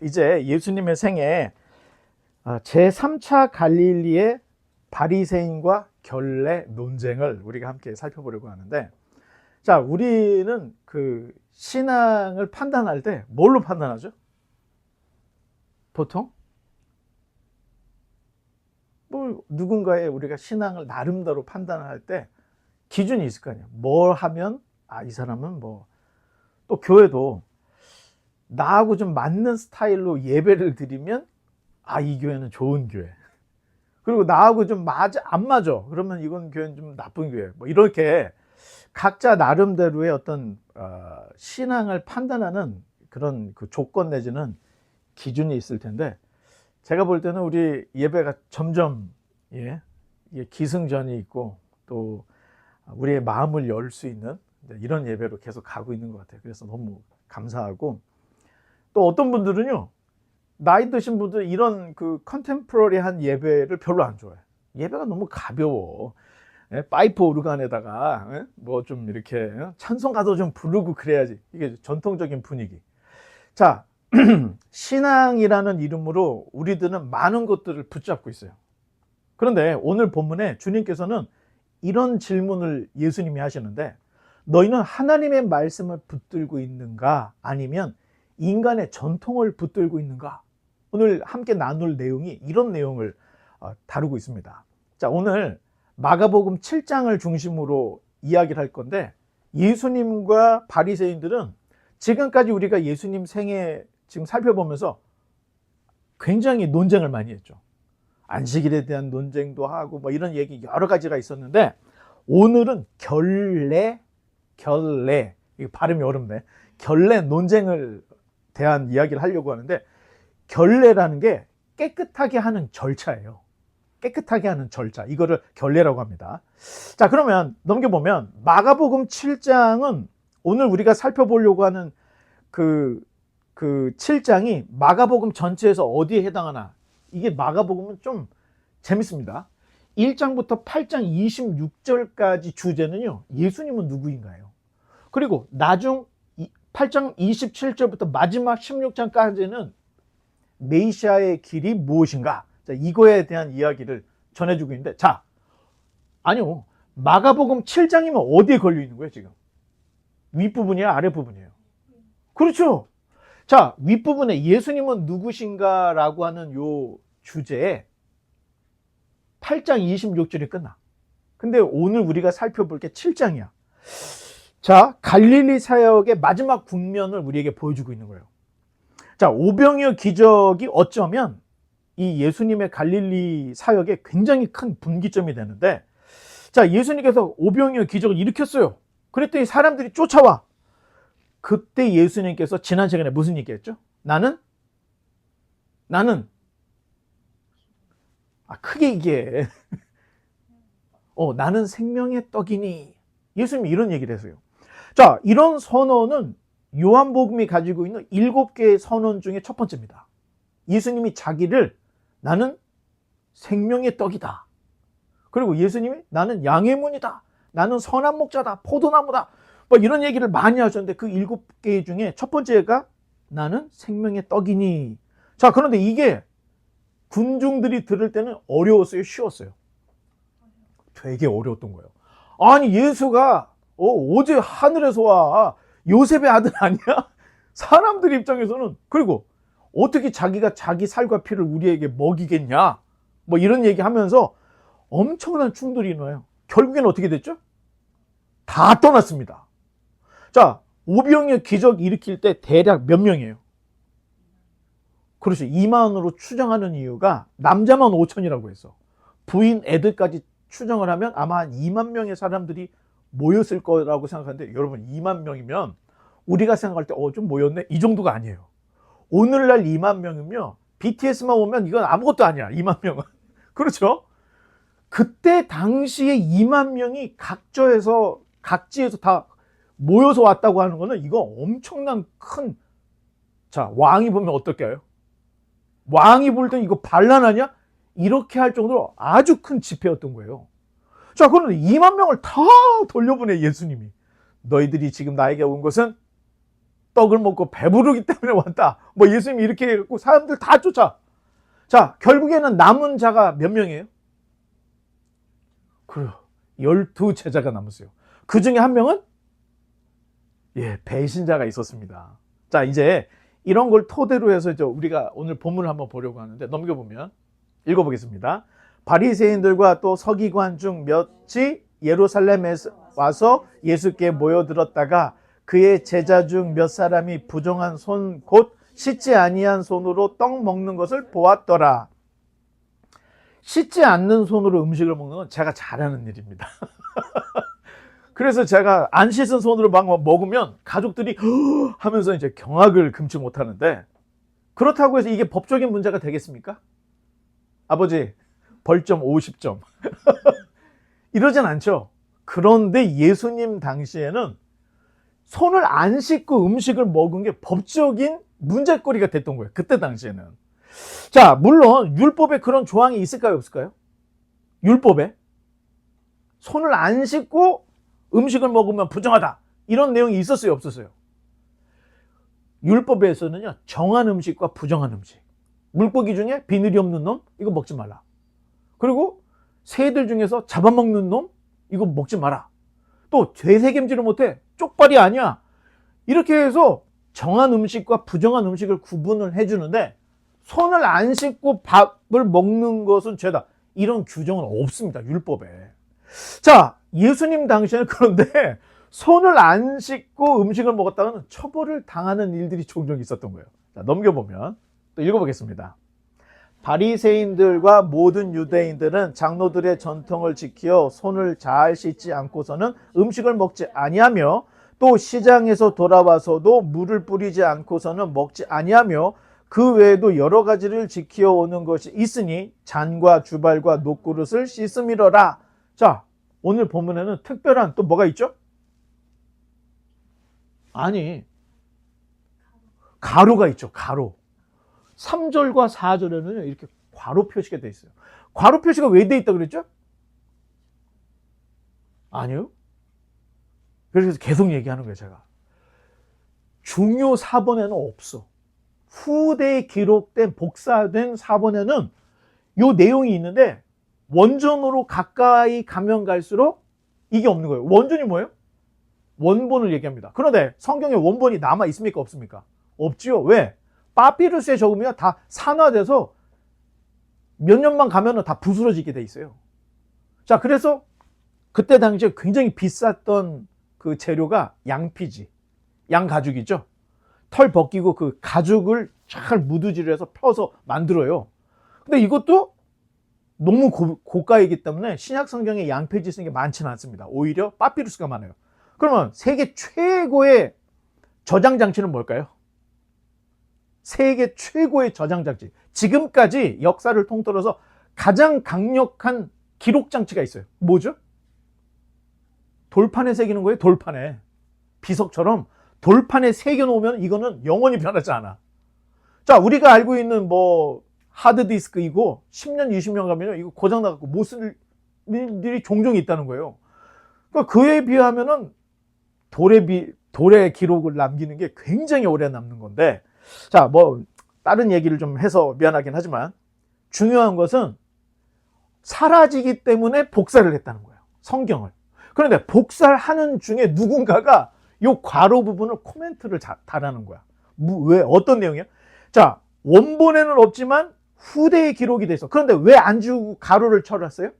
이제 예수님의 생애 제3차 갈릴리의 바리새인과 결례 논쟁을 우리가 함께 살펴보려고 하는데, 자, 우리는 그 신앙을 판단할 때 뭘로 판단하죠? 보통 뭐 누군가의 우리가 신앙을 나름대로 판단할 때 기준이 있을 거 아니에요. 뭘 하면 이 사람은 뭐, 또 교회도 나하고 좀 맞는 스타일로 예배를 드리면 이 교회는 좋은 교회. 그리고 나하고 좀 안 맞아. 그러면 이건 교회는 좀 나쁜 교회. 뭐 이렇게 각자 나름대로의 어떤 신앙을 판단하는 그런 그 조건 내지는 기준이 있을 텐데, 제가 볼 때는 우리 예배가 점점 기승전이 있고 또 우리의 마음을 열 수 있는 이런 예배로 계속 가고 있는 것 같아요. 그래서 너무 감사하고, 또 어떤 분들은요, 나이 드신 분들 이런 그 컨템포러리한 예배를 별로 안 좋아해요. 예배가 너무 가벼워. 파이프 오르간에다가 뭐 좀 이렇게 찬송가도 좀 부르고 그래야지. 이게 전통적인 분위기. 자, 신앙이라는 이름으로 우리들은 많은 것들을 붙잡고 있어요. 그런데 오늘 본문에 주님께서는 이런 질문을 예수님이 하시는데, 너희는 하나님의 말씀을 붙들고 있는가, 아니면 인간의 전통을 붙들고 있는가? 오늘 함께 나눌 내용이 이런 내용을 다루고 있습니다. 자, 오늘 마가복음 7장을 중심으로 이야기를 할 건데, 예수님과 바리새인들은 지금까지 우리가 예수님 생애 지금 살펴보면서 굉장히 논쟁을 많이 했죠. 안식일에 대한 논쟁도 하고 뭐 이런 얘기 여러 가지가 있었는데, 오늘은 결례, 이거 발음이 어렵네. 결례 논쟁을 대한 이야기를 하려고 하는데, 결례라는 게 깨끗하게 하는 절차예요. 깨끗하게 하는 절차, 이거를 결례라고 합니다. 자, 그러면 넘겨보면 마가복음 7장은 오늘 우리가 살펴보려고 하는 그 7장이 마가복음 전체에서 어디에 해당하나, 이게 마가복음은 좀 재밌습니다. 1장부터 8장 26절까지 주제는요, 예수님은 누구인가요? 그리고 나중 8장 27절부터 마지막 16장까지는 메시아의 길이 무엇인가? 자, 이거에 대한 이야기를 전해주고 있는데, 자, 아니요, 마가복음 7장이면 어디에 걸려 있는 거예요, 지금? 윗부분이에요, 아랫부분이에요? 그렇죠. 자, 윗부분에 예수님은 누구신가 라고 하는 요 주제에 8장 26절이 끝나. 근데 오늘 우리가 살펴볼 게 7장이야. 자, 갈릴리 사역의 마지막 국면을 우리에게 보여주고 있는 거예요. 자, 오병이어 기적이 어쩌면 이 예수님의 갈릴리 사역에 굉장히 큰 분기점이 되는데, 자, 예수님께서 오병이어 기적을 일으켰어요. 그랬더니 사람들이 쫓아와. 그때 예수님께서 지난 시간에 무슨 얘기했죠? 나는 크게 얘기해. 나는 생명의 떡이니. 예수님이 이런 얘기를 했어요. 자, 이런 선언은 요한복음이 가지고 있는 7개의 선언 중에 첫 번째입니다. 예수님이 자기를 나는 생명의 떡이다. 그리고 예수님이 나는 양의 문이다. 나는 선한 목자다. 포도나무다. 뭐 이런 얘기를 많이 하셨는데, 그 7개 중에 첫 번째가 나는 생명의 떡이니. 자, 그런데 이게 군중들이 들을 때는 어려웠어요, 쉬웠어요? 되게 어려웠던 거예요. 아니, 예수가 어제 하늘에서 와. 요셉의 아들 아니야? 사람들 입장에서는. 그리고 어떻게 자기가 자기 살과 피를 우리에게 먹이겠냐? 뭐 이런 얘기 하면서 엄청난 충돌이 일어나요. 결국엔 어떻게 됐죠? 다 떠났습니다. 자, 오병이어 기적 일으킬 때 대략 몇 명이에요? 그렇죠. 2만으로 추정하는 이유가 남자만 5천이라고 했어. 부인 애들까지 추정을 하면 아마 한 2만 명의 사람들이 모였을 거라고 생각하는데, 여러분 2만 명이면 우리가 생각할 때 좀 모였네? 이 정도가 아니에요. 오늘날 2만 명이면 BTS만 오면 이건 아무것도 아니야. 2만 명은. 그렇죠? 그때 당시에 2만 명이 각지에서 다 모여서 왔다고 하는 거는 이거 엄청난 큰, 자, 왕이 보면 어떨까요? 왕이 볼 땐 이거 반란하냐? 이렇게 할 정도로 아주 큰 집회였던 거예요. 자, 그런데 2만 명을 다 돌려보내 예수님이. 너희들이 지금 나에게 온 것은 떡을 먹고 배부르기 때문에 왔다. 뭐 예수님이 이렇게 해갖고 사람들 다 쫓아. 자, 결국에는 남은 자가 몇 명이에요? 그래요. 12제자가 남았어요. 그 중에 한 명은 배신자가 있었습니다. 자, 이제 이런 걸 토대로 해서 이제 우리가 오늘 본문을 한번 보려고 하는데, 넘겨보면 읽어보겠습니다. 바리새인들과 또 서기관 중 몇이 예루살렘에 와서 예수께 모여들었다가 그의 제자 중 몇 사람이 부정한 손 곧 씻지 아니한 손으로 떡 먹는 것을 보았더라. 씻지 않는 손으로 음식을 먹는 건 제가 잘하는 일입니다. 그래서 제가 안 씻은 손으로 막 먹으면 가족들이 하면서 이제 경악을 금치 못하는데, 그렇다고 해서 이게 법적인 문제가 되겠습니까? 아버지 벌점 50점 이러진 않죠. 그런데 예수님 당시에는 손을 안 씻고 음식을 먹은 게 법적인 문제거리가 됐던 거예요. 그때 당시에는. 자, 물론 율법에 그런 조항이 있을까요, 없을까요? 율법에 손을 안 씻고 음식을 먹으면 부정하다, 이런 내용이 있었어요, 없었어요? 율법에서는요, 정한 음식과 부정한 음식, 물고기 중에 비늘이 없는 놈, 이거 먹지 말라. 그리고 새들 중에서 잡아먹는 놈, 이거 먹지 마라. 또 되새김질을 못해, 쪽발이 아니야. 이렇게 해서 정한 음식과 부정한 음식을 구분을 해주는데, 손을 안 씻고 밥을 먹는 것은 죄다, 이런 규정은 없습니다, 율법에. 자, 예수님 당시에는 그런데 손을 안 씻고 음식을 먹었다가는 처벌을 당하는 일들이 종종 있었던 거예요. 자, 넘겨보면 또 읽어보겠습니다. 바리새인들과 모든 유대인들은 장로들의 전통을 지켜 손을 잘 씻지 않고서는 음식을 먹지 아니하며, 또 시장에서 돌아와서도 물을 뿌리지 않고서는 먹지 아니하며, 그 외에도 여러 가지를 지켜 오는 것이 있으니 잔과 주발과 녹그릇을 씻음이러라. 자, 오늘 본문에는 특별한 또 뭐가 있죠? 아니, 가로가 있죠. 가로. 3절과 4절에는 이렇게 괄호 표시가 되어 있어요. 괄호 표시가 왜 되어 있다고 그랬죠? 아니요. 그래서 계속 얘기하는 거예요, 제가. 중요 사본에는 없어. 후대에 기록된 복사된 사본에는 이 내용이 있는데, 원전으로 가까이 가면 갈수록 이게 없는 거예요. 원전이 뭐예요? 원본을 얘기합니다. 그런데 성경에 원본이 남아 있습니까, 없습니까? 없지요. 왜? 파피루스에 적으면 다 산화돼서 몇 년만 가면 다 부스러지게 돼 있어요. 자, 그래서 그때 당시에 굉장히 비쌌던 그 재료가 양피지, 양 가죽이죠. 털 벗기고 그 가죽을 잘 무드질을 해서 펴서 만들어요. 근데 이것도 너무 고가이기 때문에 신약 성경에 양피지 쓰는 게 많지는 않습니다. 오히려 파피루스가 많아요. 그러면 세계 최고의 저장 장치는 뭘까요? 세계 최고의 저장 장치, 지금까지 역사를 통틀어서 가장 강력한 기록 장치가 있어요. 뭐죠? 돌판에 새기는 거예요. 돌판에. 비석처럼 돌판에 새겨 놓으면 이거는 영원히 변하지 않아. 자, 우리가 알고 있는 뭐 하드디스크이고 10년, 20년 가면 이거 고장 나갖고 못 쓸 일들이 종종 있다는 거예요. 그러니까 그에 비하면은 돌의 기록을 남기는 게 굉장히 오래 남는 건데, 자, 뭐 다른 얘기를 좀 해서 미안하긴 하지만 중요한 것은 사라지기 때문에 복사를 했다는 거예요, 성경을. 그런데 복사를 하는 중에 누군가가 이 괄호 부분을 코멘트를 달하는 거야. 왜? 어떤 내용이야? 자, 원본에는 없지만 후대에 기록이 돼 있어. 그런데 왜 안 지우고 가로를 쳐놨어요?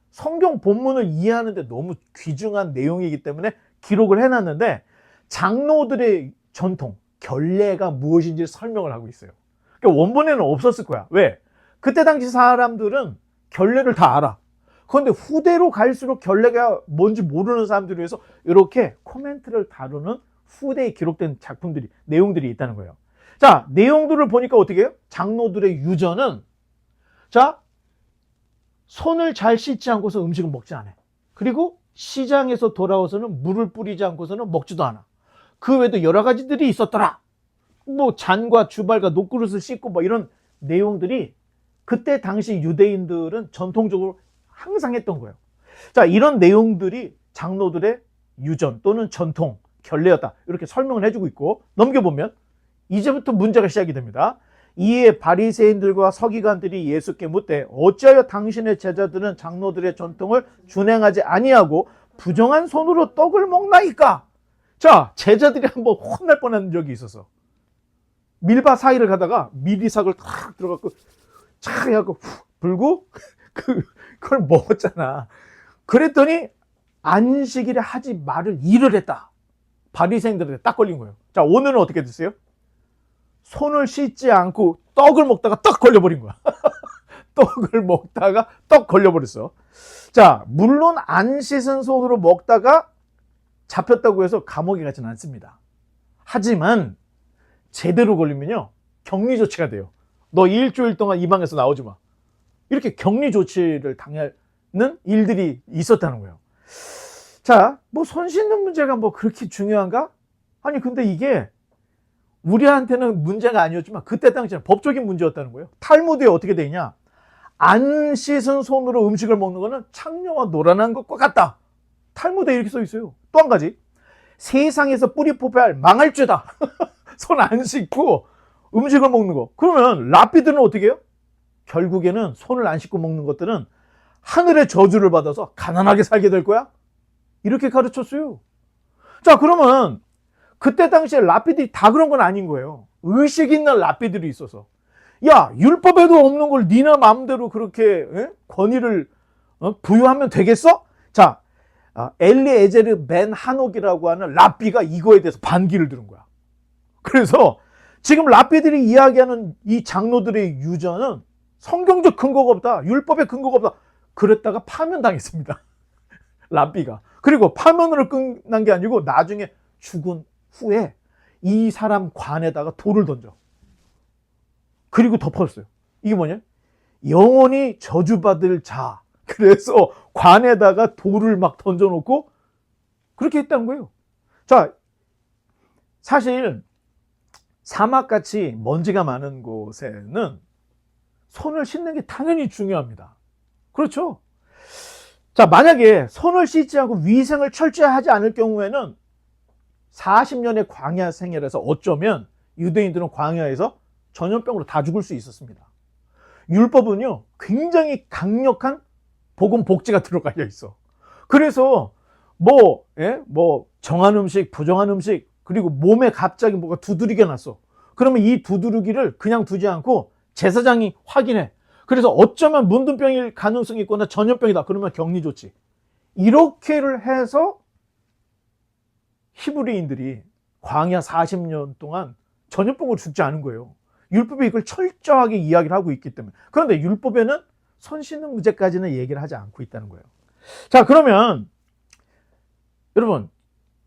성경 본문을 이해하는데 너무 귀중한 내용이기 때문에 기록을 해놨는데, 장로들의 전통, 결례가 무엇인지 설명을 하고 있어요. 그러니까 원본에는 없었을 거야. 왜? 그때 당시 사람들은 결례를 다 알아. 그런데 후대로 갈수록 결례가 뭔지 모르는 사람들을 위해서 이렇게 코멘트를 다루는 후대에 기록된 작품들이, 내용들이 있다는 거예요. 자, 내용들을 보니까 어떻게 해요? 장로들의 유전은, 자, 손을 잘 씻지 않고서 음식을 먹지 않아. 그리고 시장에서 돌아와서는 물을 뿌리지 않고서는 먹지도 않아. 그 외에도 여러 가지들이 있었더라. 뭐 잔과 주발과 녹그릇을 씻고 뭐 이런 내용들이 그때 당시 유대인들은 전통적으로 항상 했던 거예요. 자, 이런 내용들이 장로들의 유전 또는 전통, 결례였다. 이렇게 설명을 해주고 있고, 넘겨보면 이제부터 문제가 시작이 됩니다. 이에 바리새인들과 서기관들이 예수께 묻되 어찌하여 당신의 제자들은 장로들의 전통을 준행하지 아니하고 부정한 손으로 떡을 먹나이까? 자, 제자들이 한번 혼날 뻔한 적이 있어서 밀밭 사이를 가다가 미리삭을 탁 들어갖고 착 해갖고 훅 불고 그걸 먹었잖아. 그랬더니 안식일에 하지 말을 일을 했다. 바리새인들한테 딱 걸린 거예요. 자, 오늘은 어떻게 됐어요? 손을 씻지 않고 떡을 먹다가 떡 걸려버린 거야. 떡을 먹다가 떡 걸려버렸어. 자, 물론 안 씻은 손으로 먹다가 잡혔다고 해서 감옥에 가지는 않습니다. 하지만 제대로 걸리면요, 격리 조치가 돼요. 너 일주일 동안 이 방에서 나오지 마. 이렇게 격리 조치를 당하는 일들이 있었다는 거예요. 자, 뭐 손 씻는 문제가 뭐 그렇게 중요한가? 아니, 근데 이게 우리한테는 문제가 아니었지만 그때 당시에는 법적인 문제였다는 거예요. 탈무드에 어떻게 돼 있냐? 안 씻은 손으로 음식을 먹는 거는 창녀와 노란한 것과 같다. 탈무드에 이렇게 써 있어요. 또 한 가지, 세상에서 뿌리 뽑혀야 할 망할 죄다. 손 안 씻고 음식을 먹는 거. 그러면 랍비들은 어떻게 해요? 결국에는 손을 안 씻고 먹는 것들은 하늘의 저주를 받아서 가난하게 살게 될 거야? 이렇게 가르쳤어요. 자, 그러면 그때 당시에 랍비들이 다 그런 건 아닌 거예요. 의식 있는 랍비들이 있어서, 야, 율법에도 없는 걸 니나 마음대로 그렇게 권위를 부여하면 되겠어? 자, 엘리에제르 벤 하녹이라고 하는 랍비가 이거에 대해서 반기를 들은 거야. 그래서 지금 랍비들이 이야기하는 이 장로들의 유전은 성경적 근거가 없다, 율법의 근거가 없다, 그랬다가 파면당했습니다. 랍비가. 그리고 파면으로 끝난 게 아니고 나중에 죽은 후에 이 사람 관에다가 돌을 던져. 그리고 덮었어요. 이게 뭐냐? 영원히 저주받을 자. 그래서 관에다가 돌을 막 던져놓고 그렇게 했다는 거예요. 자, 사실 사막같이 먼지가 많은 곳에는 손을 씻는 게 당연히 중요합니다. 그렇죠? 자, 만약에 손을 씻지 않고 위생을 철저히 하지 않을 경우에는 40년의 광야 생활에서 어쩌면 유대인들은 광야에서 전염병으로 다 죽을 수 있었습니다. 율법은요, 굉장히 강력한 복음 복지가 들어가려 있어. 그래서 뭐 정한 음식, 부정한 음식, 그리고 몸에 갑자기 뭐가 두드리게 났어. 그러면 이 두드러기를 그냥 두지 않고 제사장이 확인해. 그래서 어쩌면 문둥병일 가능성이 있거나 전염병이다. 그러면 격리 조치. 이렇게를 해서 히브리인들이 광야 40년 동안 전염병으로 죽지 않은 거예요. 율법이 이걸 철저하게 이야기를 하고 있기 때문에. 그런데 율법에는 손 씻는 문제까지는 얘기를 하지 않고 있다는 거예요. 자, 그러면 여러분,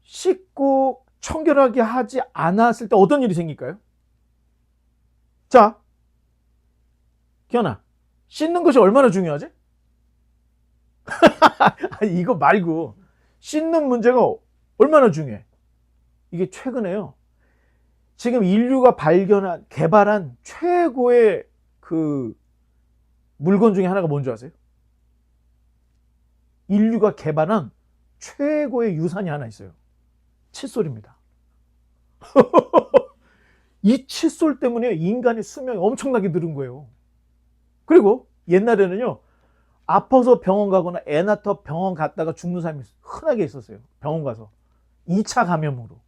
씻고 청결하게 하지 않았을 때 어떤 일이 생길까요? 자, 기현아, 씻는 것이 얼마나 중요하지? 이거 말고 씻는 문제가 얼마나 중요해? 이게 최근에요, 지금 인류가 개발한 최고의 그 물건 중에 하나가 뭔지 아세요? 인류가 개발한 최고의 유산이 하나 있어요. 칫솔입니다. 이 칫솔 때문에 인간의 수명이 엄청나게 늘은 거예요. 그리고 옛날에는요, 아파서 병원 가거나 애 낳다 병원 갔다가 죽는 사람이 흔하게 있었어요. 병원 가서 2차 감염으로.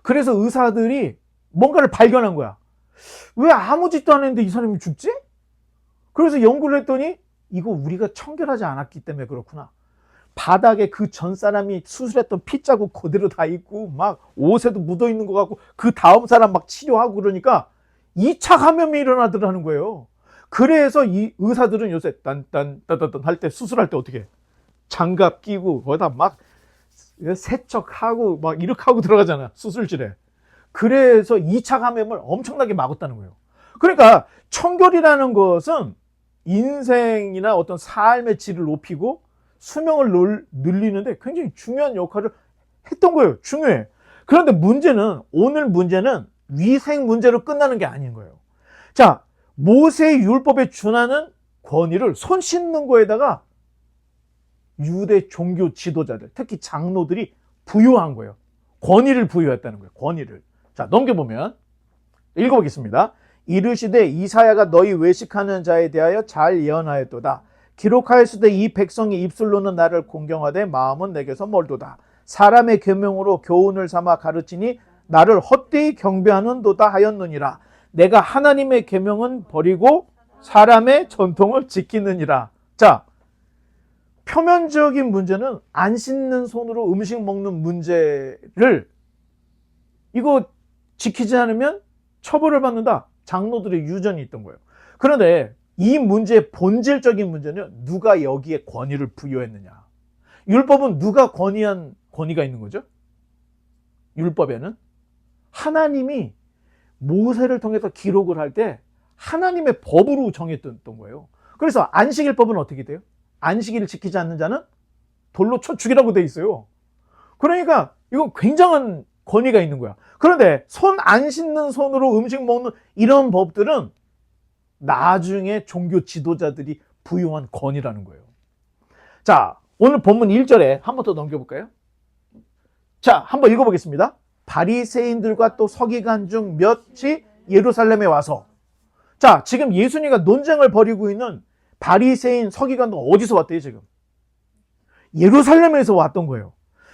그래서 의사들이 뭔가를 발견한 거야. 왜 아무 짓도 안 했는데 이 사람이 죽지? 그래서 연구를 했더니 이거 우리가 청결하지 않았기 때문에 그렇구나. 바닥에 그 전 사람이 수술했던 핏자국 그대로 다 있고 막 옷에도 묻어 있는 것 같고, 그 다음 사람 막 치료하고 그러니까 2차 감염이 일어나더라는 거예요. 그래서 이 의사들은 요새 딴딴딴딴 할 때, 수술할 때 어떻게 해? 장갑 끼고 거기다 막 세척하고 막 이렇게 하고 들어가잖아, 수술실에. 그래서 2차 감염을 엄청나게 막았다는 거예요. 그러니까 청결이라는 것은 인생이나 어떤 삶의 질을 높이고 수명을 늘리는데 굉장히 중요한 역할을 했던 거예요. 중요해. 그런데 오늘 문제는 위생 문제로 끝나는 게 아닌 거예요. 자, 모세의 율법에 준하는 권위를 손 씻는 거에다가 유대 종교 지도자들, 특히 장로들이 부여한 거예요. 권위를 부여했다는 거예요. 권위를. 자, 넘겨보면 읽어보겠습니다. 이르시되 이사야가 너희 외식하는 자에 대하여 잘 예언하였도다. 기록하였으되 이 백성이 입술로는 나를 공경하되 마음은 내게서 멀도다. 사람의 계명으로 교훈을 삼아 가르치니 나를 헛되이 경배하는도다 하였느니라. 내가 하나님의 계명은 버리고 사람의 전통을 지키느니라. 자, 표면적인 문제는 안 씻는 손으로 음식 먹는 문제를 이거 지키지 않으면 처벌을 받는다. 장로들의 유전이 있던 거예요. 그런데 이 문제의 본질적인 문제는 누가 여기에 권위를 부여했느냐. 율법은 누가 권위가 있는 거죠? 율법에는 하나님이 모세를 통해서 기록을 할 때 하나님의 법으로 정했던 거예요. 그래서 안식일법은 어떻게 돼요? 안식일을 지키지 않는 자는 돌로 쳐 죽이라고 돼 있어요. 그러니까 이건 굉장한 권위가 있는 거야. 그런데 손 안 씻는 손으로 음식 먹는 이런 법들은 나중에 종교 지도자들이 부여한 권위라는 거예요. 자, 오늘 본문 1절에 한 번 더 넘겨볼까요? 자, 한번 읽어보겠습니다. 바리새인들과 또 서기관 중 몇이 예루살렘에 와서, 자, 지금 예수님과 논쟁을 벌이고 있는 바리새인 서기관도 어디서 왔대요, 지금? 예루살렘에서 왔던 거예요.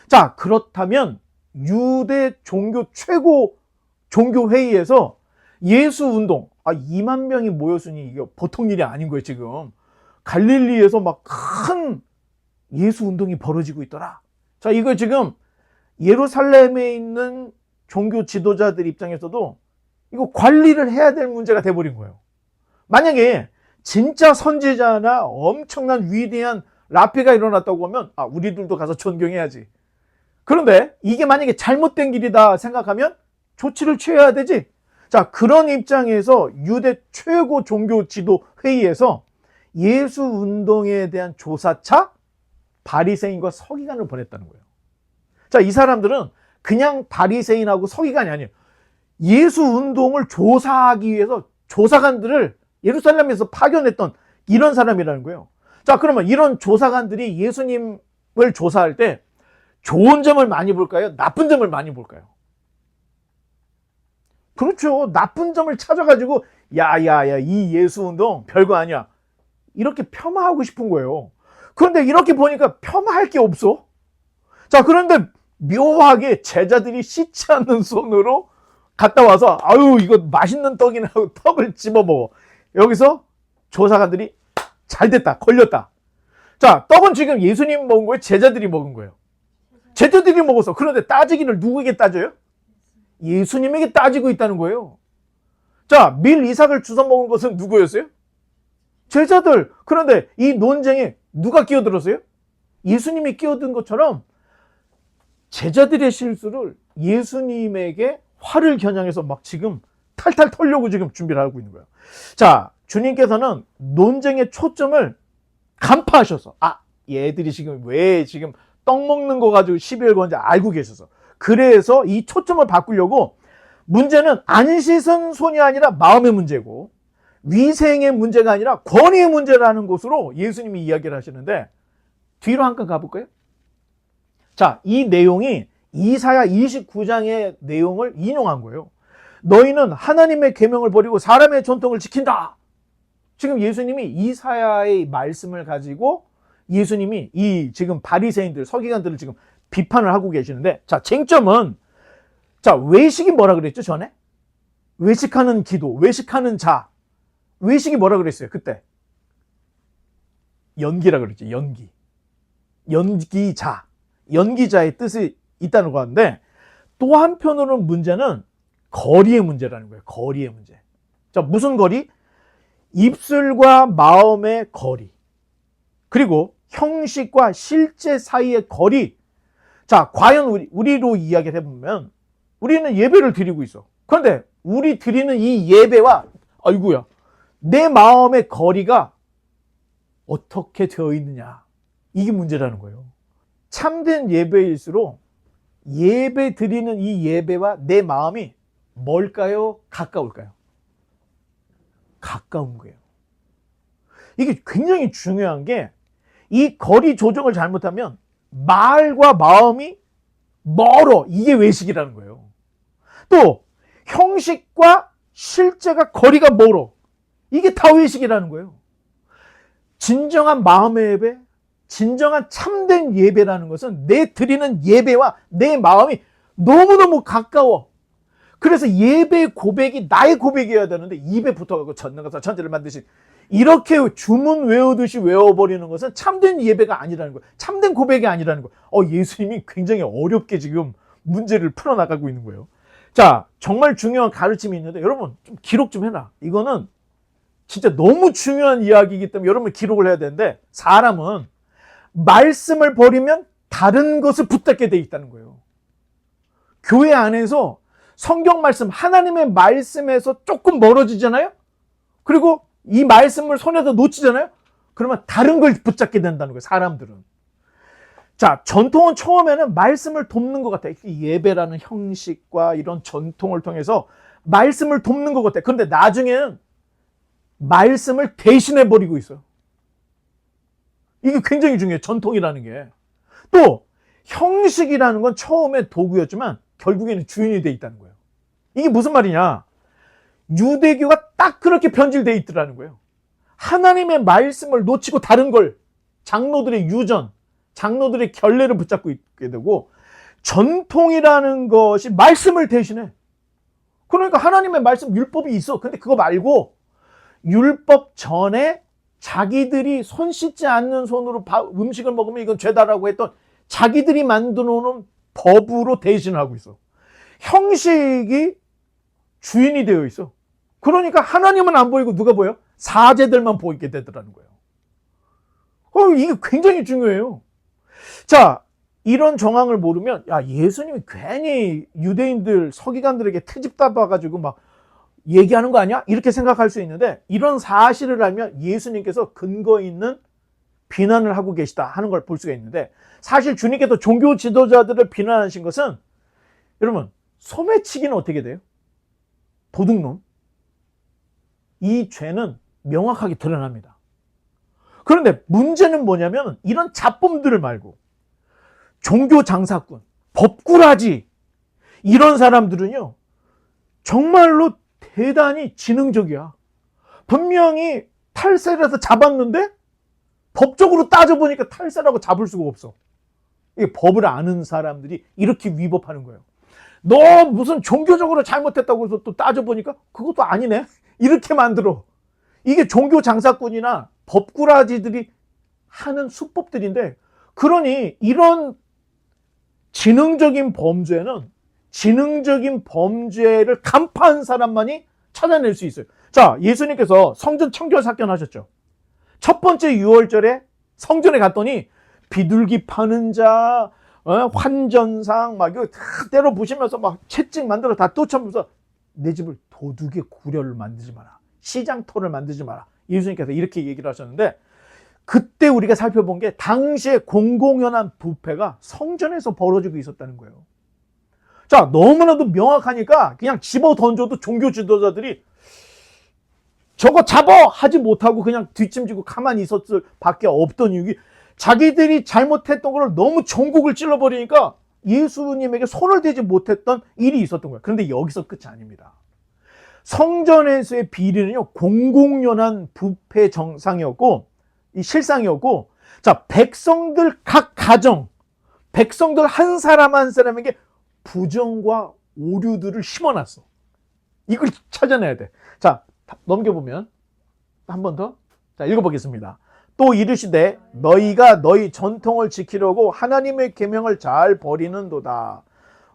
자, 그렇다면 유대 종교 최고 종교회의에서 예수 운동, 2만 명이 모였으니 이게 보통 일이 아닌 거예요, 지금. 갈릴리에서 막 큰 예수 운동이 벌어지고 있더라. 자, 이거 지금 예루살렘에 있는 종교 지도자들 입장에서도 이거 관리를 해야 될 문제가 돼버린 거예요. 만약에 진짜 선지자나 엄청난 위대한 라피가 일어났다고 하면 우리들도 가서 존경해야지. 그런데 이게 만약에 잘못된 길이다 생각하면 조치를 취해야 되지. 자, 그런 입장에서 유대 최고 종교 지도 회의에서 예수 운동에 대한 조사차 바리새인과 서기관을 보냈다는 거예요. 자, 이 사람들은 그냥 바리새인하고 서기관이 아니에요. 예수 운동을 조사하기 위해서 조사관들을 예루살렘에서 파견했던 이런 사람이라는 거예요. 자, 그러면 이런 조사관들이 예수님을 조사할 때 좋은 점을 많이 볼까요? 나쁜 점을 많이 볼까요? 그렇죠. 나쁜 점을 찾아가지고 야야야 이 예수 운동 별거 아니야. 이렇게 폄하하고 싶은 거예요. 그런데 이렇게 보니까 폄하할 게 없어. 자, 그런데 묘하게 제자들이 씻지 않는 손으로 갔다 와서 아유 이거 맛있는 떡이나 하고 떡을 집어 먹어. 여기서 조사관들이 잘 됐다. 걸렸다. 자, 떡은 지금 예수님 먹은 거예요? 제자들이 먹은 거예요? 제자들이 먹어서. 그런데 따지기를 누구에게 따져요? 예수님에게 따지고 있다는 거예요. 자, 밀 이삭을 주워 먹은 것은 누구였어요? 제자들. 그런데 이 논쟁에 누가 끼어들었어요? 예수님이 끼어든 것처럼 제자들의 실수를 예수님에게 화를 겨냥해서 막 지금 탈탈 털려고 지금 준비를 하고 있는 거예요. 자, 주님께서는 논쟁의 초점을 간파하셔서 얘들이 지금 왜 지금 떡 먹는 거 가지고 시비를 거는지 알고 계셔서 그래서 이 초점을 바꾸려고 문제는 안 씻은 손이 아니라 마음의 문제고 위생의 문제가 아니라 권위의 문제라는 것으로 예수님이 이야기를 하시는데 뒤로 한 칸 가볼까요? 자, 이 내용이 이사야 29장의 내용을 인용한 거예요. 너희는 하나님의 계명을 버리고 사람의 전통을 지킨다. 지금 예수님이 이사야의 말씀을 가지고 예수님이 이 지금 바리새인들, 서기관들을 지금 비판을 하고 계시는데, 자, 쟁점은, 자, 외식이 뭐라 그랬죠, 전에? 외식하는 기도, 외식하는 자. 외식이 뭐라 그랬어요, 그때? 연기라 그랬죠, 연기. 연기자. 연기자의 뜻이 있다는 거 같은데, 또 한편으로는 문제는 거리의 문제라는 거예요, 거리의 문제. 자, 무슨 거리? 입술과 마음의 거리. 그리고 형식과 실제 사이의 거리. 자, 과연 우리로 이야기를 해보면 우리는 예배를 드리고 있어. 그런데 우리 드리는 이 예배와 아이고야 내 마음의 거리가 어떻게 되어 있느냐. 이게 문제라는 거예요. 참된 예배일수록 예배 드리는 이 예배와 내 마음이 멀까요? 가까울까요? 가까운 거예요. 이게 굉장히 중요한 게 이 거리 조정을 잘못하면 말과 마음이 멀어. 이게 외식이라는 거예요. 또 형식과 실제가 거리가 멀어. 이게 다 외식이라는 거예요. 진정한 마음의 예배, 진정한 참된 예배라는 것은 내 드리는 예배와 내 마음이 너무너무 가까워. 그래서 예배 고백이 나의 고백이어야 되는데 입에 붙어가고 전능가서 천지를 만드신 이렇게 주문 외우듯이 외워버리는 것은 참된 예배가 아니라는 거예요. 참된 고백이 아니라는 거예요. 예수님이 굉장히 어렵게 지금 문제를 풀어나가고 있는 거예요. 자, 정말 중요한 가르침이 있는데 여러분 좀 기록 좀 해놔. 이거는 진짜 너무 중요한 이야기이기 때문에 여러분 기록을 해야 되는데 사람은 말씀을 버리면 다른 것을 붙잡게 돼 있다는 거예요. 교회 안에서 성경 말씀, 하나님의 말씀에서 조금 멀어지잖아요? 그리고 이 말씀을 손에서 놓치잖아요? 그러면 다른 걸 붙잡게 된다는 거예요, 사람들은. 자, 전통은 처음에는 말씀을 돕는 것 같아요. 예배라는 형식과 이런 전통을 통해서 말씀을 돕는 것 같아요. 그런데 나중에는 말씀을 대신해버리고 있어요. 이게 굉장히 중요해요, 전통이라는 게. 또 형식이라는 건 처음에 도구였지만 결국에는 주인이 돼 있다는 거예요. 이게 무슨 말이냐? 유대교가 딱 그렇게 변질되어 있더라는 거예요. 하나님의 말씀을 놓치고 다른 걸 장로들의 유전, 장로들의 결례를 붙잡고 있게 되고 전통이라는 것이 말씀을 대신해. 그러니까 하나님의 말씀 율법이 있어. 근데 그거 말고 율법 전에 자기들이 손 씻지 않는 손으로 음식을 먹으면 이건 죄다라고 했던 자기들이 만들어 놓은 법으로 대신하고 있어. 형식이 주인이 되어 있어. 그러니까 하나님은 안 보이고 누가 보여? 사제들만 보이게 되더라는 거예요. 이게 굉장히 중요해요. 자, 이런 정황을 모르면 예수님이 괜히 유대인들 서기관들에게 트집 잡아가지고 막 얘기하는 거 아니야? 이렇게 생각할 수 있는데 이런 사실을 알면 예수님께서 근거 있는 비난을 하고 계시다 하는 걸 볼 수가 있는데 사실 주님께서 종교 지도자들을 비난하신 것은 여러분 소매치기는 어떻게 돼요? 도둑놈. 이 죄는 명확하게 드러납니다. 그런데 문제는 뭐냐면 이런 잡범들을 말고 종교 장사꾼, 법꾸라지 이런 사람들은요 정말로 대단히 지능적이야. 분명히 탈세라서 잡았는데 법적으로 따져보니까 탈세라고 잡을 수가 없어. 이게 법을 아는 사람들이 이렇게 위법하는 거예요. 너 무슨 종교적으로 잘못했다고 해서 또 따져보니까 그것도 아니네. 이렇게 만들어. 이게 종교 장사꾼이나 법꾸라지들이 하는 수법들인데 그러니 이런 지능적인 범죄는 지능적인 범죄를 간파한 사람만이 찾아낼 수 있어요. 자, 예수님께서 성전 청결 사건 하셨죠. 첫 번째 유월절에 성전에 갔더니 비둘기 파는 자, 환전상 막 이거 다 때려 부시면서 막 채찍 만들어 다 쫓아면서 내 집을 도둑의 구려를 만들지 마라. 시장터를 만들지 마라. 예수님께서 이렇게 얘기를 하셨는데 그때 우리가 살펴본 게 당시에 공공연한 부패가 성전에서 벌어지고 있었다는 거예요. 자, 너무나도 명확하니까 그냥 집어 던져도 종교 지도자들이 저거 잡아! 하지 못하고 그냥 뒷짐지고 가만히 있었을 밖에 없던 이유가 자기들이 잘못했던 걸 너무 전국을 찔러버리니까 예수님에게 손을 대지 못했던 일이 있었던 거예요. 그런데 여기서 끝이 아닙니다. 성전에서의 비리는요, 공공연한 부패 정상이었고, 이 실상이었고, 자, 백성들 각 가정, 백성들 한 사람 한 사람에게 부정과 오류들을 심어놨어. 이걸 찾아내야 돼. 자, 넘겨보면 한 번 더. 자, 읽어보겠습니다. 또 이르시되 너희가 너희 전통을 지키려고 하나님의 계명을 잘 버리는도다.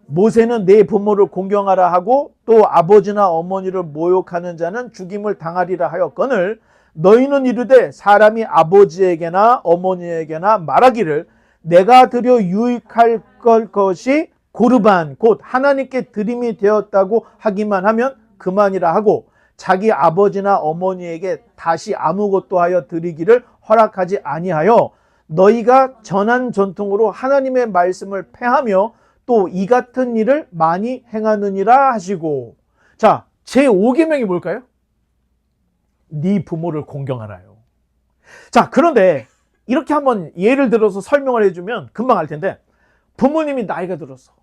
모세는 내 부모를 공경하라 하고 또 아버지나 어머니를 모욕하는 자는 죽임을 당하리라 하였거늘 너희는 이르되 사람이 아버지에게나 어머니에게나 말하기를 내가 드려 유익할 것이 고르반 곧 하나님께 드림이 되었다고 하기만 하면 그만이라 하고 자기 아버지나 어머니에게 다시 아무것도 하여 드리기를 허락하지 아니하여 너희가 전한 전통으로 하나님의 말씀을 폐하며 또 이 같은 일을 많이 행하느니라 하시고. 자, 제5계명이 뭘까요? 네 부모를 공경하라요. 자, 그런데 이렇게 한번 예를 들어서 설명을 해주면 금방 알 텐데 부모님이 나이가 들었어.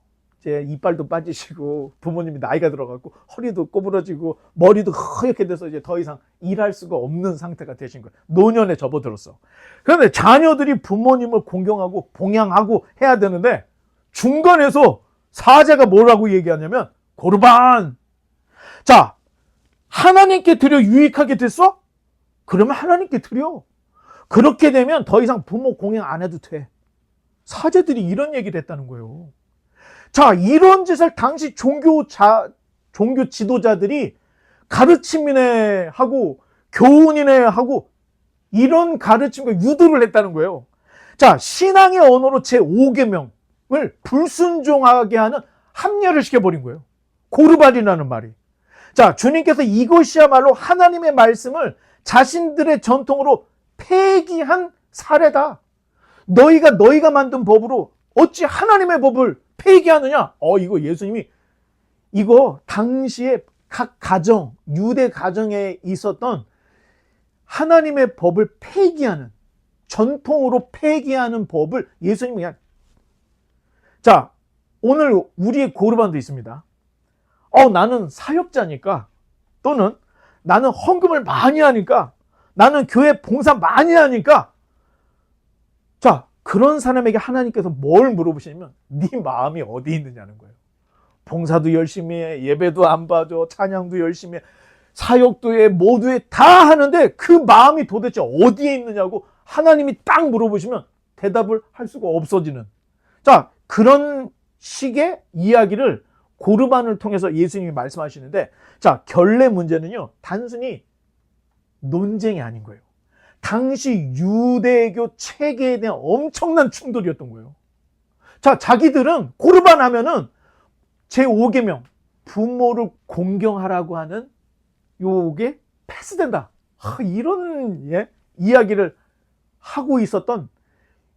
이제 이빨도 빠지시고 부모님이 나이가 들어가고 허리도 꼬부러지고 머리도 허옇게 돼서 이제 더 이상 일할 수가 없는 상태가 되신 거예요. 노년에 접어들었어. 그런데 자녀들이 부모님을 공경하고 봉양하고 해야 되는데 중간에서 사제가 뭐라고 얘기하냐면 고르반. 자, 하나님께 드려 유익하게 됐어? 그러면 하나님께 드려. 그렇게 되면 더 이상 부모 공양 안 해도 돼. 사제들이 이런 얘기를 했다는 거예요. 자, 이런 짓을 당시 종교 지도자들이 가르침이네 하고 교훈이네 하고 이런 가르침과 유도를 했다는 거예요. 자, 신앙의 언어로 제5계명을 불순종하게 하는 합리화를 시켜버린 거예요. 고르반이라는 말이. 자, 주님께서 이것이야말로 하나님의 말씀을 자신들의 전통으로 폐기한 사례다. 너희가 만든 법으로 어찌 하나님의 법을 폐기하느냐? 이거 예수님이 이거 당시에 각 가정, 유대 가정에 있었던 하나님의 법을 폐기하는, 전통으로 폐기하는 법을 예수님이 그냥. 자, 오늘 우리의 고르반도 있습니다. 나는 사역자니까, 또는 나는 헌금을 많이 하니까, 나는 교회 봉사 많이 하니까. 자, 그런 사람에게 하나님께서 뭘 물어보시냐면 네 마음이 어디 있느냐는 거예요. 봉사도 열심히 해, 예배도 안 봐줘, 찬양도 열심히 해, 사역도 해, 모두 해, 다 하는데 그 마음이 도대체 어디에 있느냐고 하나님이 딱 물어보시면 대답을 할 수가 없어지는. 자, 그런 식의 이야기를 고르반을 통해서 예수님이 말씀하시는데, 자, 결례 문제는요 단순히 논쟁이 아닌 거예요. 당시 유대교 체계에 대한 엄청난 충돌이었던 거예요. 자, 자기들은 고르반 하면은 제5계명 부모를 공경하라고 하는 요게 패스된다. 이런 이야기를 하고 있었던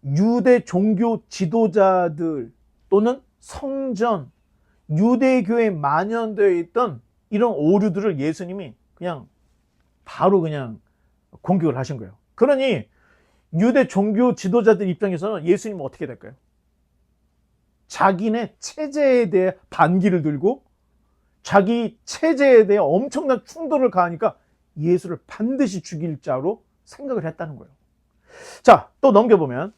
유대 종교 지도자들 또는 성전, 유대교에 만연되어 있던 이런 오류들을 예수님이 그냥 바로 그냥 공격을 하신 거예요. 그러니 유대 종교 지도자들 입장에서는 예수님은 어떻게 될까요? 자기네 체제에 대해 반기를 들고 자기 체제에 대해 엄청난 충돌을 가하니까 예수를 반드시 죽일 자로 생각을 했다는 거예요. 자, 또 넘겨보면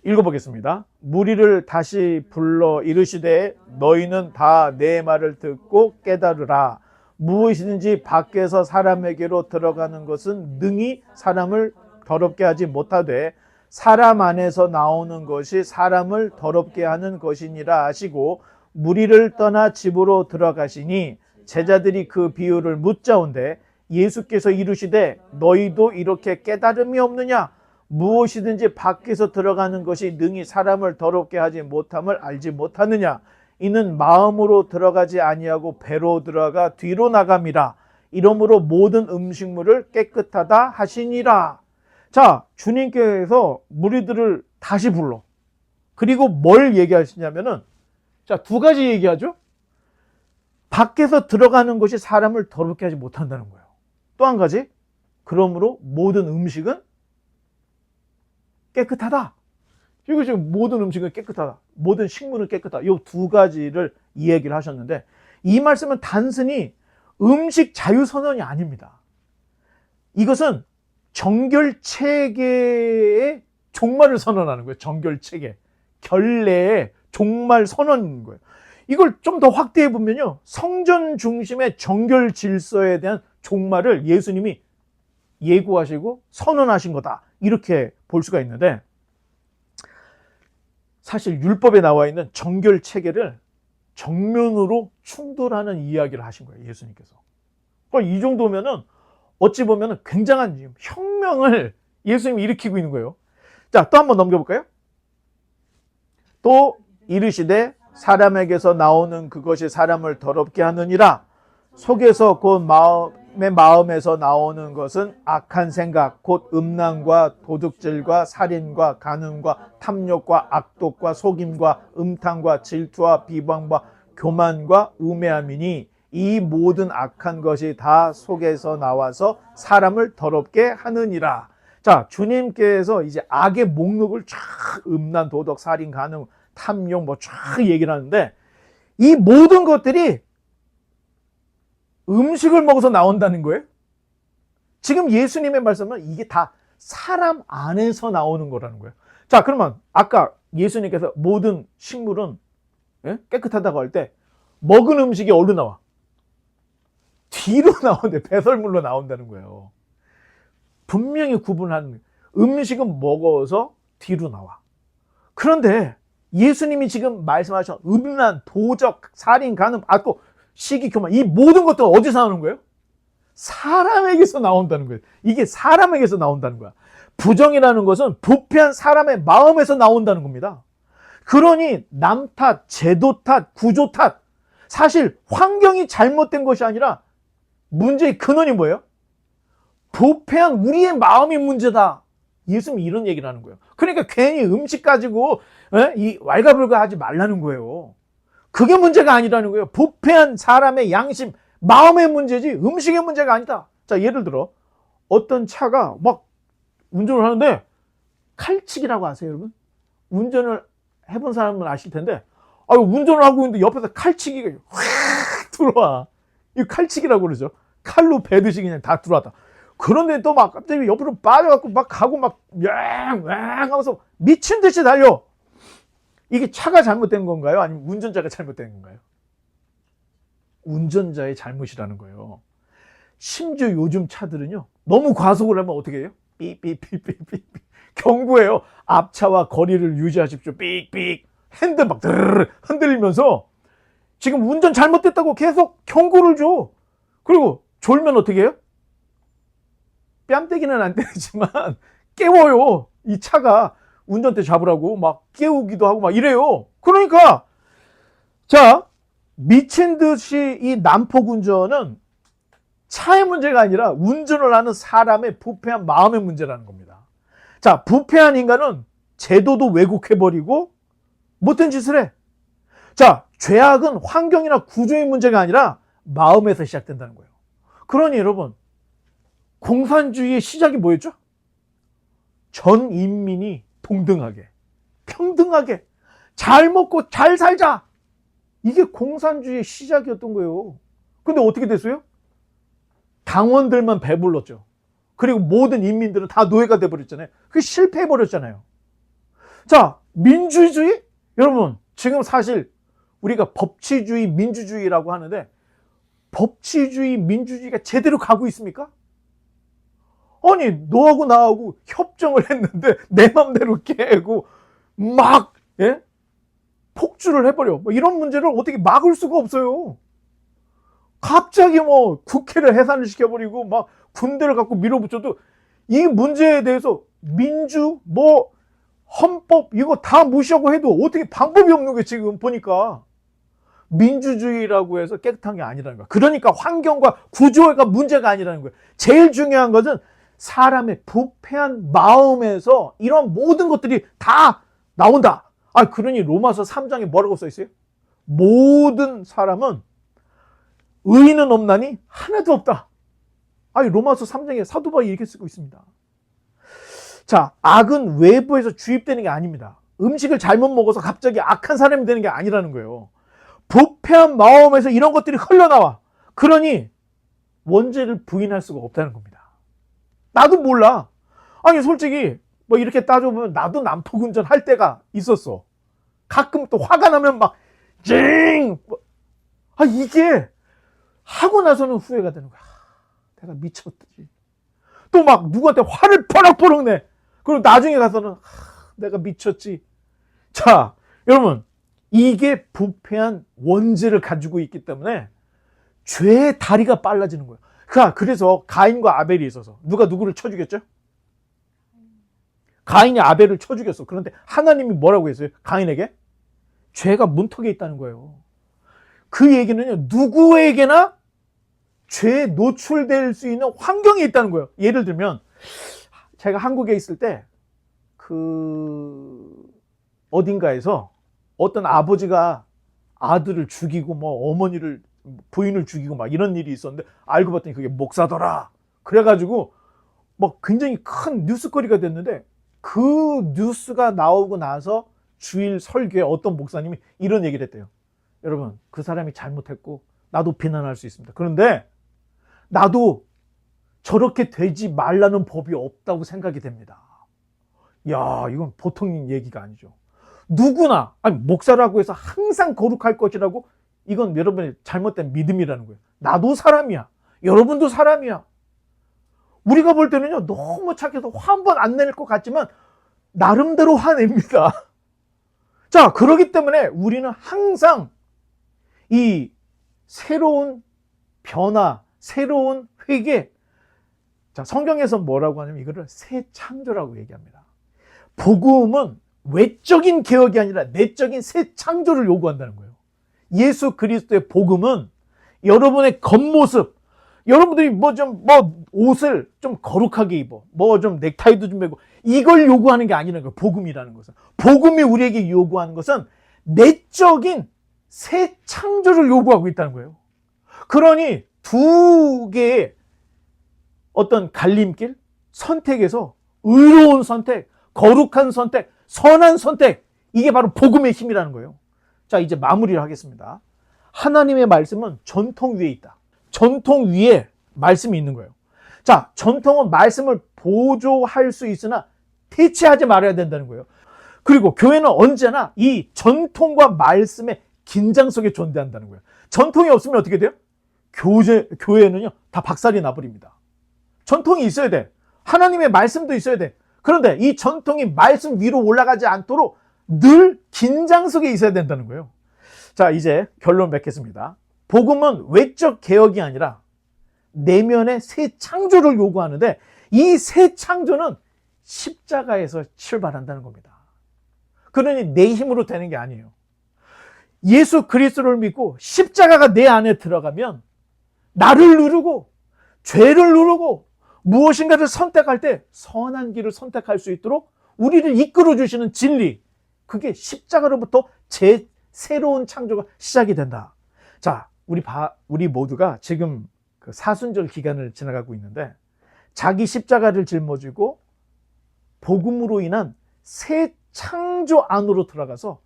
읽어보겠습니다. 무리를 다시 불러 이르시되 너희는 다 내 말을 듣고 깨달으라. 무엇이든지 밖에서 사람에게로 들어가는 것은 능히 사람을 더럽게 하지 못하되 사람 안에서 나오는 것이 사람을 더럽게 하는 것이니라 하시고 무리를 떠나 집으로 들어가시니 제자들이 그 비유를 묻자온데 예수께서 이르시되 너희도 이렇게 깨달음이 없느냐? 무엇이든지 밖에서 들어가는 것이 능히 사람을 더럽게 하지 못함을 알지 못하느냐? 이는 마음으로 들어가지 아니하고 배로 들어가 뒤로 나감이라. 이러므로 모든 음식물을 깨끗하다 하시니라. 자, 주님께서 무리들을 다시 불러. 그리고 뭘 얘기하시냐면은, 자, 두 가지 얘기하죠. 밖에서 들어가는 것이 사람을 더럽게 하지 못한다는 거예요. 또 한 가지, 그러므로 모든 음식은 깨끗하다. 이거 지금 모든 음식은 깨끗하다, 모든 식물은 깨끗하다, 이 두 가지를 이 얘기를 하셨는데, 이 말씀은 단순히 음식 자유선언이 아닙니다. 이것은 정결체계의 종말을 선언하는 거예요. 정결체계, 결례의 종말 선언인 거예요. 이걸 좀 더 확대해 보면요, 성전 중심의 정결 질서에 대한 종말을 예수님이 예고하시고 선언하신 거다, 이렇게 볼 수가 있는데, 사실 율법에 나와 있는 정결 체계를 정면으로 충돌하는 이야기를 하신 거예요, 예수님께서. 이 정도면은 어찌 보면은 굉장한 혁명을 예수님이 일으키고 있는 거예요. 자, 또 한번 넘겨볼까요? 또 이르시되 사람에게서 나오는 그것이 사람을 더럽게 하느니라. 속에서 곧 마음에서 나오는 것은 악한 생각, 곧 음란과 도둑질과 살인과 간음과 탐욕과 악독과 속임과 음탕과 질투와 비방과 교만과 우매함이니 이 모든 악한 것이 다 속에서 나와서 사람을 더럽게 하느니라. 자, 주님께서 이제 악의 목록을 쫙, 음란, 도덕, 살인, 간음 탐욕 뭐 쫙 얘기를 하는데 이 모든 것들이 음식을 먹어서 나온다는 거예요. 지금 예수님의 말씀은 이게 다 사람 안에서 나오는 거라는 거예요. 자, 그러면 아까 예수님께서 모든 식물은 깨끗하다고 할 때 먹은 음식이 어디로 나와? 뒤로 나오는데 배설물로 나온다는 거예요. 분명히 구분하는 음식은 먹어서 뒤로 나와. 그런데 예수님이 지금 말씀하신 음란, 도적, 살인, 간음, 악고, 시기, 교만 이 모든 것들은 어디서 나오는 거예요? 사람에게서 나온다는 거예요. 이게 사람에게서 나온다는 거야. 부정이라는 것은 부패한 사람의 마음에서 나온다는 겁니다. 그러니 남 탓, 제도 탓, 구조 탓 사실 환경이 잘못된 것이 아니라 문제의 근원이 뭐예요? 부패한 우리의 마음이 문제다. 예수님이 이런 얘기를 하는 거예요. 그러니까 괜히 음식 가지고 이 왈가불가 하지 말라는 거예요. 그게 문제가 아니라는 거예요. 부패한 사람의 양심, 마음의 문제지 음식의 문제가 아니다. 자, 예를 들어 어떤 차가 막 운전을 하는데 칼치기라고 아세요, 여러분? 운전을 해본 사람은 아실 텐데 운전을 하고 있는데 옆에서 칼치기가 확 들어와. 이거 칼치기라고 그러죠. 칼로 베듯이 그냥 다 들어왔다. 그런데 또 막 갑자기 옆으로 빠져갖고 막 가고 막 왱왱 하면서 미친 듯이 달려. 이게 차가 잘못된 건가요? 아니면 운전자가 잘못된 건가요? 운전자의 잘못이라는 거예요. 심지어 요즘 차들은요, 너무 과속을 하면 어떻게 해요? 삐삐삐삐삐 경고해요. 앞차와 거리를 유지하십시오. 삑삑 핸들 막 드르르 흔들리면서 지금 운전 잘못됐다고 계속 경고를 줘. 그리고 졸면 어떻게 해요? 뺨때기는 안 때리지만 깨워요. 이 차가 운전대 잡으라고 막 깨우기도 하고 막 이래요. 그러니까 자, 미친 듯이 이 난폭 운전은 차의 문제가 아니라 운전을 하는 사람의 부패한 마음의 문제라는 겁니다. 자, 부패한 인간은 제도도 왜곡해버리고 못된 짓을 해. 자, 죄악은 환경이나 구조의 문제가 아니라 마음에서 시작된다는 거예요. 그러니 여러분, 공산주의의 시작이 뭐였죠? 전 인민이 동등하게, 평등하게, 잘 먹고 잘 살자. 이게 공산주의의 시작이었던 거예요. 근데 어떻게 됐어요? 당원들만 배불렀죠. 그리고 모든 인민들은 다 노예가 돼버렸잖아요. 그게 실패해버렸잖아요. 자, 민주주의? 여러분, 지금 사실 우리가 법치주의, 민주주의라고 하는데 법치주의, 민주주의가 제대로 가고 있습니까? 아니, 너하고 나하고 협정을 했는데 내 맘대로 깨고 막 폭주를 해버려. 뭐 이런 문제를 어떻게 막을 수가 없어요. 갑자기 뭐 국회를 해산을 시켜버리고 막 군대를 갖고 밀어붙여도 이 문제에 대해서 민주, 뭐 헌법 이거 다 무시하고 해도 어떻게 방법이 없는 거예요. 지금 보니까 민주주의라고 해서 깨끗한 게 아니라는 거야. 그러니까 환경과 구조가 문제가 아니라는 거예요. 제일 중요한 것은 사람의 부패한 마음에서 이런 모든 것들이 다 나온다. 그러니 로마서 3장에 뭐라고 써 있어요? 모든 사람은 의인은 없나니 하나도 없다. 로마서 3장에 사도 바울이 이렇게 쓰고 있습니다. 자, 악은 외부에서 주입되는 게 아닙니다. 음식을 잘못 먹어서 갑자기 악한 사람이 되는 게 아니라는 거예요. 부패한 마음에서 이런 것들이 흘러나와. 그러니 원죄를 부인할 수가 없다는 겁니다. 나도 몰라. 솔직히 뭐 이렇게 따져보면 나도 난폭운전 할 때가 있었어. 가끔 또 화가 나면 막 찡! 이게 하고 나서는 후회가 되는 거야. 내가 미쳤지. 또 막 누구한테 화를 버럭버럭 내. 그리고 나중에 가서는 내가 미쳤지. 자, 여러분, 이게 부패한 원죄를 가지고 있기 때문에 죄의 다리가 빨라지는 거예요. 그래서 가인과 아벨이 있어서 누가 누구를 쳐 죽였죠? 가인이 아벨을 쳐 죽였어. 그런데 하나님이 뭐라고 했어요? 가인에게? 죄가 문턱에 있다는 거예요. 그 얘기는요, 누구에게나 죄에 노출될 수 있는 환경이 있다는 거예요. 예를 들면 제가 한국에 있을 때 어딘가에서 어떤 아버지가 아들을 죽이고 뭐 어머니를 부인을 죽이고 막 이런 일이 있었는데 알고 봤더니 그게 목사더라. 그래가지고 뭐 굉장히 큰 뉴스거리가 됐는데 그 뉴스가 나오고 나서 주일 설교에 어떤 목사님이 이런 얘기를 했대요. 여러분, 그 사람이 잘못했고 나도 비난할 수 있습니다. 그런데 나도 저렇게 되지 말라는 법이 없다고 생각이 됩니다. 야, 이건 보통 얘기가 아니죠. 누구나, 아니 목사라고 해서 항상 거룩할 것이라고, 이건 여러분의 잘못된 믿음이라는 거예요. 나도 사람이야. 여러분도 사람이야. 우리가 볼 때는요, 너무 착해서 화 한 번 안 낼 것 같지만 나름대로 화냅니다. 자, 그렇기 때문에 우리는 항상 이 새로운 변화, 새로운 회개, 자, 성경에서 뭐라고 하냐면 이거를 새 창조라고 얘기합니다. 복음은 외적인 개혁이 아니라 내적인 새 창조를 요구한다는 거예요. 예수 그리스도의 복음은 여러분의 겉모습, 여러분들이 옷을 좀 거룩하게 입어, 좀 넥타이도 좀 매고, 이걸 요구하는 게 아니라는 거예요. 복음이라는 것은. 복음이 우리에게 요구하는 것은 내적인 새 창조를 요구하고 있다는 거예요. 그러니 두 개의 어떤 갈림길, 선택에서 의로운 선택, 거룩한 선택, 선한 선택, 이게 바로 복음의 힘이라는 거예요. 자, 이제 마무리를 하겠습니다. 하나님의 말씀은 전통 위에 있다. 전통 위에 말씀이 있는 거예요. 자, 전통은 말씀을 보조할 수 있으나 대체하지 말아야 된다는 거예요. 그리고 교회는 언제나 이 전통과 말씀의 긴장 속에 존재한다는 거예요. 전통이 없으면 어떻게 돼요? 교회는요, 다 박살이 나버립니다. 전통이 있어야 돼. 하나님의 말씀도 있어야 돼. 그런데 이 전통이 말씀 위로 올라가지 않도록 늘 긴장 속에 있어야 된다는 거예요. 자, 이제 결론 맺겠습니다. 복음은 외적 개혁이 아니라 내면의 새 창조를 요구하는데, 이 새 창조는 십자가에서 출발한다는 겁니다. 그러니 내 힘으로 되는 게 아니에요. 예수 그리스도를 믿고 십자가가 내 안에 들어가면 나를 누르고 죄를 누르고 무엇인가를 선택할 때 선한 길을 선택할 수 있도록 우리를 이끌어 주시는 진리, 그게 십자가로부터 새로운 창조가 시작이 된다. 자, 우리 모두가 지금 그 사순절 기간을 지나가고 있는데, 자기 십자가를 짊어지고 복음으로 인한 새 창조 안으로 들어가서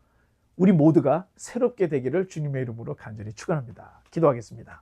우리 모두가 새롭게 되기를 주님의 이름으로 간절히 축원합니다. 기도하겠습니다.